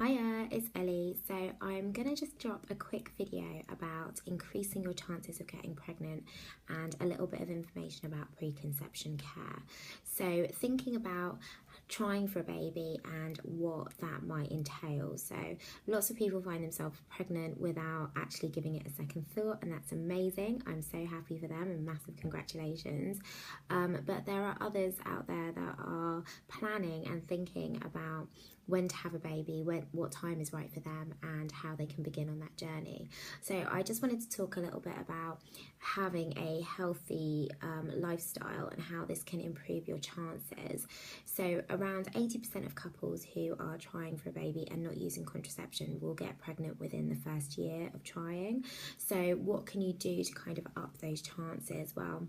Hiya, it's Ellie. So I'm gonna just drop a quick video about increasing your chances of getting pregnant and a little bit of information about preconception care. So thinking about trying for a baby and what that might entail. So lots of people find themselves pregnant without actually giving it a second thought, and that's amazing. I'm so happy for them and massive congratulations. But there are others out there that are planning and thinking about when to have a baby, what time is right for them, and how they can begin on that journey. So I just wanted to talk a little bit about having a healthy lifestyle and how this can improve your chances. So around 80% of couples who are trying for a baby and not using contraception will get pregnant within the first year of trying. So what can you do to kind of up those chances? Well,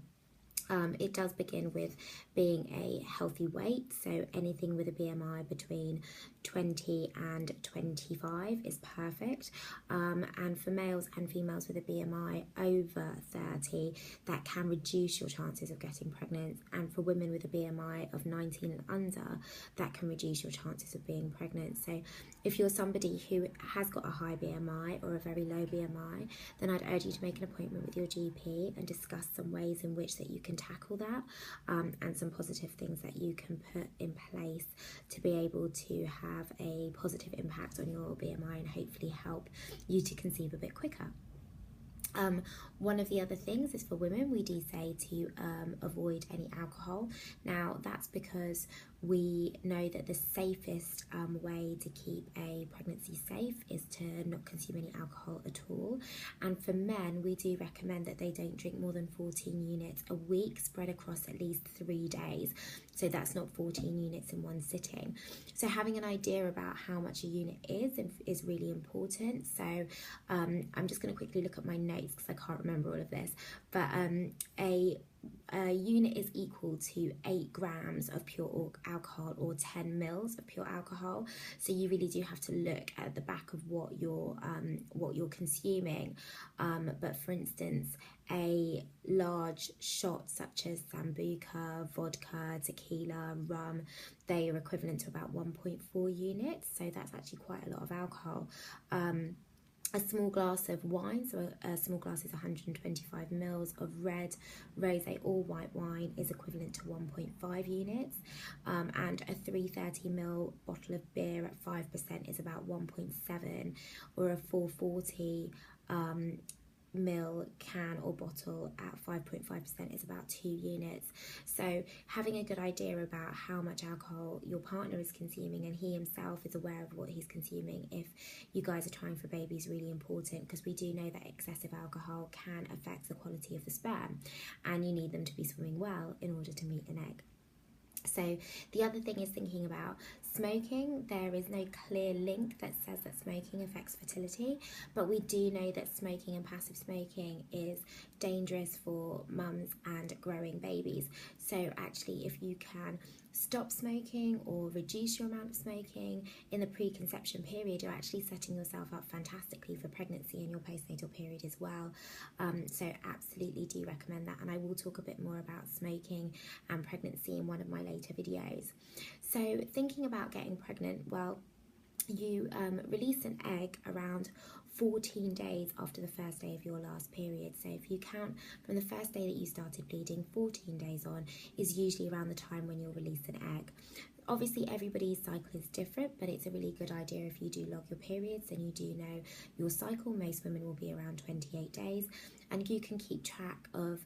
it does begin with being a healthy weight, so anything with a BMI between 20 and 25 is perfect, and for males and females with a BMI over 30, that can reduce your chances of getting pregnant, and for women with a BMI of 19 and under, that can reduce your chances of being pregnant. So if you're somebody who has got a high BMI or a very low BMI, then I'd urge you to make an appointment with your GP and discuss some ways in which that you can tackle that, and some positive things that you can put in place to be able to have a positive impact on your BMI and hopefully help you to conceive a bit quicker. One of the other things is for women, we do say to avoid any alcohol. Now that's because we know that the safest way to keep a pregnancy safe is to not consume any alcohol at all. And for men, we do recommend that they don't drink more than 14 units a week spread across at least 3 days. So that's not 14 units in one sitting. So having an idea about how much a unit is really important. So I'm just going to quickly look at my notes because I can't remember all of this. But a unit is equal to 8 grams of pure alcohol or 10 mils of pure alcohol. So you really do have to look at the back of what you're consuming. But for instance, a large shot such as sambuca, vodka, tequila, rum, they are equivalent to about 1.4 units. So that's actually quite a lot of alcohol. A small glass of wine, so a small glass is 125 mils of red, rosé or white wine is equivalent to 1.5 units, and a 330 ml bottle of beer at 5% is about 1.7, or a 440 ml can or bottle at 5.5% is about 2 units. So having a good idea about how much alcohol your partner is consuming and he himself is aware of what he's consuming if you guys are trying for a baby is really important, because we do know that excessive alcohol can affect the quality of the sperm and you need them to be swimming well in order to meet an egg. So the other thing is thinking about smoking. There is no clear link that says that smoking affects fertility, but we do know that smoking and passive smoking is dangerous for mums and growing babies. So actually, if you can stop smoking or reduce your amount of smoking in the preconception period, you're actually setting yourself up fantastically for pregnancy and your postnatal period as well. So absolutely do recommend that, and I will talk a bit more about smoking and pregnancy in one of my later videos. So thinking about getting pregnant, well, you release an egg around 14 days after the first day of your last period. So if you count from the first day that you started bleeding, 14 days on is usually around the time when you'll release an egg. Obviously everybody's cycle is different, but it's a really good idea if you do log your periods and you do know your cycle. Most women will be around 28 days, and you can keep track of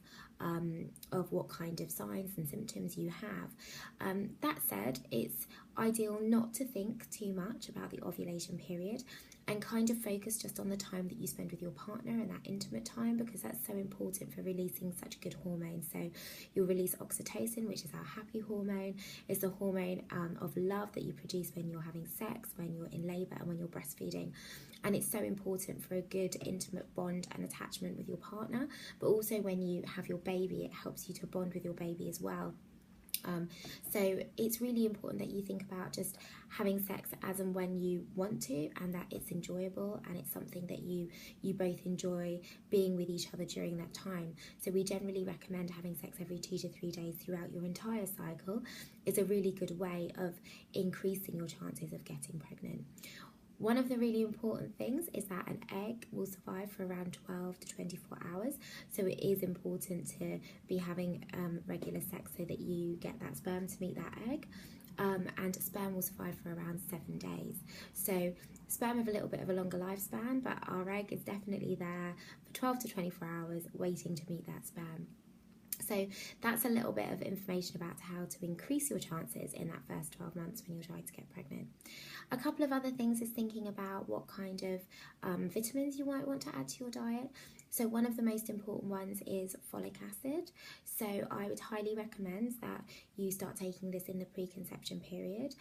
what kind of signs and symptoms you have. That said, it's ideal not to think too much about the ovulation period and kind of focus just on the time that you spend with your partner and that intimate time, because that's so important for releasing such good hormones. So you'll release oxytocin, which is our happy hormone. It's the hormone of love that you produce when you're having sex, when you're in labour and when you're breastfeeding. And it's so important for a good intimate bond and attachment with your partner, but also when you have your baby, it helps you to bond with your baby as well. So it's really important that you think about just having sex as and when you want to, and that it's enjoyable and it's something that you both enjoy being with each other during that time. So we generally recommend having sex every 2 to 3 days throughout your entire cycle. It's a really good way of increasing your chances of getting pregnant. One of the really important things is that an egg will survive for around 12 to 24 hours. So it is important to be having regular sex so that you get that sperm to meet that egg. And sperm will survive for around 7 days. So sperm have a little bit of a longer lifespan, but our egg is definitely there for 12 to 24 hours waiting to meet that sperm. So that's a little bit of information about how to increase your chances in that first 12 months when you're trying to get pregnant. A couple of other things is thinking about what kind of vitamins you might want to add to your diet. So one of the most important ones is folic acid. So I would highly recommend that you start taking this in the preconception period.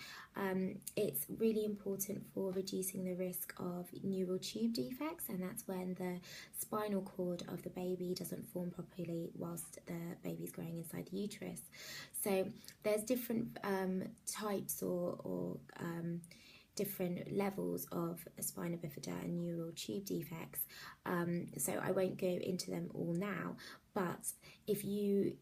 It's really important for reducing the risk of neural tube defects, and that's when the spinal cord of the baby doesn't form properly whilst the baby's growing inside the uterus. So there's different types or different levels of spina bifida and neural tube defects. So I won't go into them all now, but if you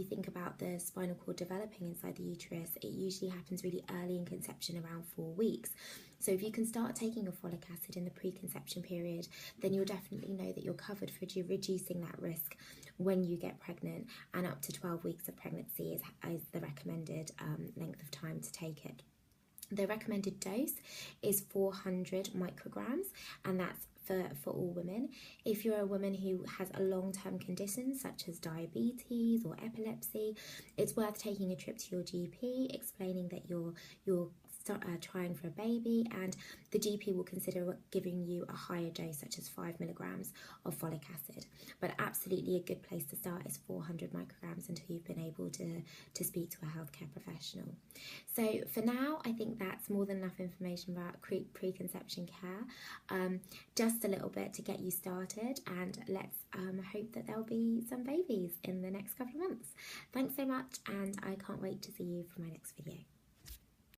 think about the spinal cord developing inside the uterus, it usually happens really early in conception, around 4 weeks. So if you can start taking your folic acid in the preconception period, then you'll definitely know that you're covered for reducing that risk when you get pregnant, and up to 12 weeks of pregnancy is the recommended length of time to take it. The recommended dose is 400 micrograms, and that's for all women. If you're a woman who has a long-term condition such as diabetes or epilepsy, it's worth taking a trip to your GP, explaining that you're trying for a baby, and the GP will consider giving you a higher dose such as 5 milligrams of folic acid. But absolutely a good place to start is 400 micrograms until you've been able to speak to a healthcare professional. So for now, I think that's more than enough information about preconception care. Just a little bit to get you started, and let's hope that there'll be some babies in the next couple of months. Thanks so much, and I can't wait to see you for my next video.